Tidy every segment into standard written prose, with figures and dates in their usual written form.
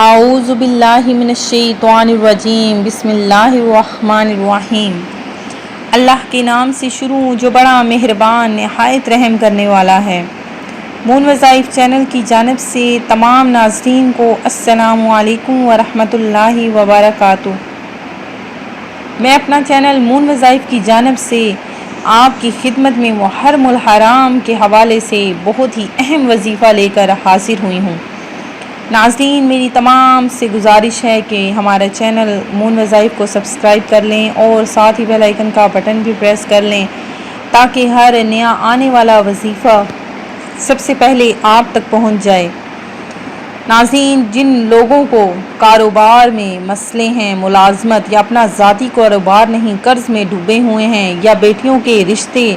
اعوذ باللہ من الشیطان الرجیم بسم اللہ الرحمن الرحیم۔ اللہ کے نام سے شروع جو بڑا مہربان نہایت رحم کرنے والا ہے۔ مون وظائف چینل کی جانب سے تمام ناظرین کو السلام علیکم ورحمۃ اللہ وبرکاتہ۔ میں اپنا چینل مون وظائف کی جانب سے آپ کی خدمت میں محرم الحرام کے حوالے سے بہت ہی اہم وظیفہ لے کر حاضر ہوئی ہوں۔ ناظرین، میری تمام سے گزارش ہے کہ ہمارا چینل مون وظائف کو سبسکرائب کر لیں اور ساتھ ہی بیل آئیکن کا بٹن بھی پریس کر لیں تاکہ ہر نیا آنے والا وظیفہ سب سے پہلے آپ تک پہنچ جائے۔ ناظرین، جن لوگوں کو کاروبار میں مسئلے ہیں، ملازمت یا اپنا ذاتی کاروبار نہیں، قرض میں ڈوبے ہوئے ہیں، یا بیٹیوں کے رشتے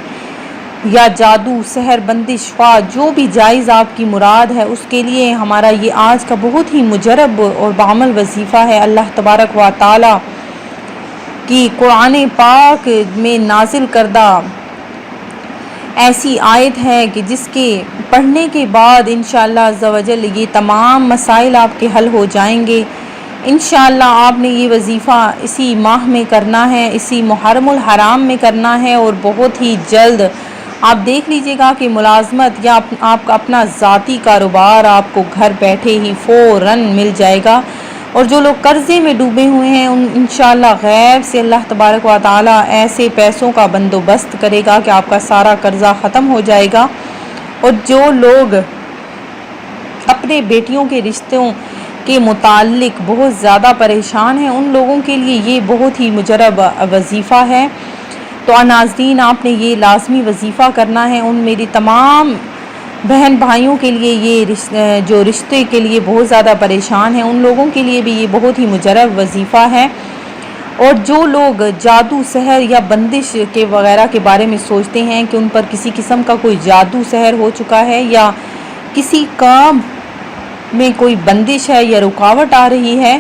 یا جادو، سحر، بندش، شفا، جو بھی جائز آپ کی مراد ہے، اس کے لیے ہمارا یہ آج کا بہت ہی مجرب اور بعمل وظیفہ ہے۔ اللہ تبارک و تعالی کی قرآن پاک میں نازل کردہ ایسی آیت ہے کہ جس کے پڑھنے کے بعد انشاءاللہ عز و جل یہ تمام مسائل آپ کے حل ہو جائیں گے۔ انشاءاللہ آپ نے یہ وظیفہ اسی ماہ میں کرنا ہے، اسی محرم الحرام میں کرنا ہے، اور بہت ہی جلد آپ دیکھ لیجئے گا کہ ملازمت یا آپ کا اپنا ذاتی کاروبار آپ کو گھر بیٹھے ہی فوراً مل جائے گا۔ اور جو لوگ قرضے میں ڈوبے ہوئے ہیں انشاءاللہ غیب سے اللہ تبارک و تعالی ایسے پیسوں کا بندوبست کرے گا کہ آپ کا سارا قرضہ ختم ہو جائے گا۔ اور جو لوگ اپنے بیٹیوں کے رشتوں کے متعلق بہت زیادہ پریشان ہیں، ان لوگوں کے لیے یہ بہت ہی مجرب وظیفہ ہے۔ تو ناظرین، آپ نے یہ لازمی وظیفہ کرنا ہے۔ ان میری تمام بہن بھائیوں کے لیے یہ جو رشتے کے لیے بہت زیادہ پریشان ہیں، ان لوگوں کے لیے بھی یہ بہت ہی مجرب وظیفہ ہے۔ اور جو لوگ جادو، سحر یا بندش کے وغیرہ کے بارے میں سوچتے ہیں کہ ان پر کسی قسم کا کوئی جادو سحر ہو چکا ہے یا کسی کام میں کوئی بندش ہے یا رکاوٹ آ رہی ہے،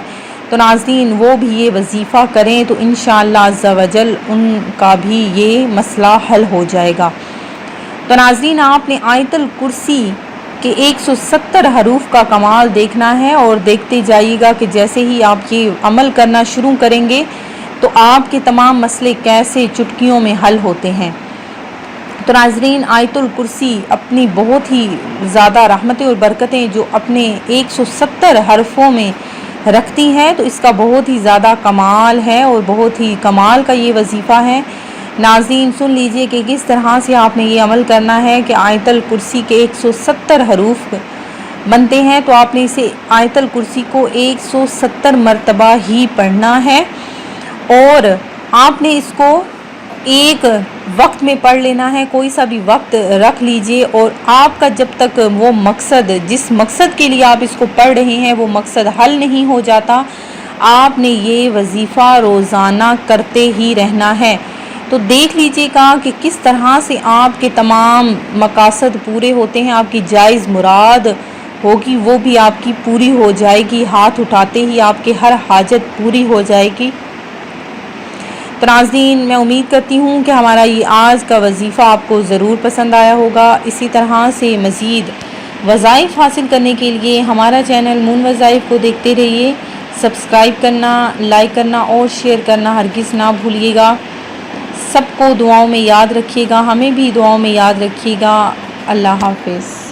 تو ناظرین وہ بھی یہ وظیفہ کریں تو انشاءاللہ عز و جل ان کا بھی یہ مسئلہ حل ہو جائے گا۔ تو ناظرین، آپ نے آیت الکرسی کے 170 حروف کا کمال دیکھنا ہے، اور دیکھتے جائیے گا کہ جیسے ہی آپ یہ عمل کرنا شروع کریں گے تو آپ کے تمام مسئلے کیسے چٹکیوں میں حل ہوتے ہیں۔ تو ناظرین، آیت الکرسی اپنی بہت ہی زیادہ رحمتیں اور برکتیں جو اپنے 170 حرفوں میں رکھتی ہے، تو اس کا بہت ہی زیادہ کمال ہے اور بہت ہی کمال کا یہ وظیفہ ہے۔ ناظرین سن لیجئے کہ کس طرح سے آپ نے یہ عمل کرنا ہے کہ آیت الکرسی کے 170 حروف بنتے ہیں، تو آپ نے اسے آیت الکرسی کو 170 مرتبہ ہی پڑھنا ہے، اور آپ نے اس کو ایک وقت میں پڑھ لینا ہے۔ کوئی سا بھی وقت رکھ لیجئے، اور آپ کا جب تک وہ مقصد، جس مقصد کے لیے آپ اس کو پڑھ رہے ہیں، وہ مقصد حل نہیں ہو جاتا، آپ نے یہ وظیفہ روزانہ کرتے ہی رہنا ہے۔ تو دیکھ لیجئے گا کہ کس طرح سے آپ کے تمام مقاصد پورے ہوتے ہیں، آپ کی جائز مراد ہوگی وہ بھی آپ کی پوری ہو جائے گی، ہاتھ اٹھاتے ہی آپ کے ہر حاجت پوری ہو جائے گی۔ تو ناظرین، میں امید کرتی ہوں کہ ہمارا یہ آج کا وظیفہ آپ کو ضرور پسند آیا ہوگا۔ اسی طرح سے مزید وظائف حاصل کرنے کے لیے ہمارا چینل مون وظائف کو دیکھتے رہیے۔ سبسکرائب کرنا، لائک کرنا اور شیئر کرنا ہرگز نہ بھولیے گا۔ سب کو دعاؤں میں یاد رکھیے گا، ہمیں بھی دعاؤں میں یاد رکھیے گا۔ اللہ حافظ۔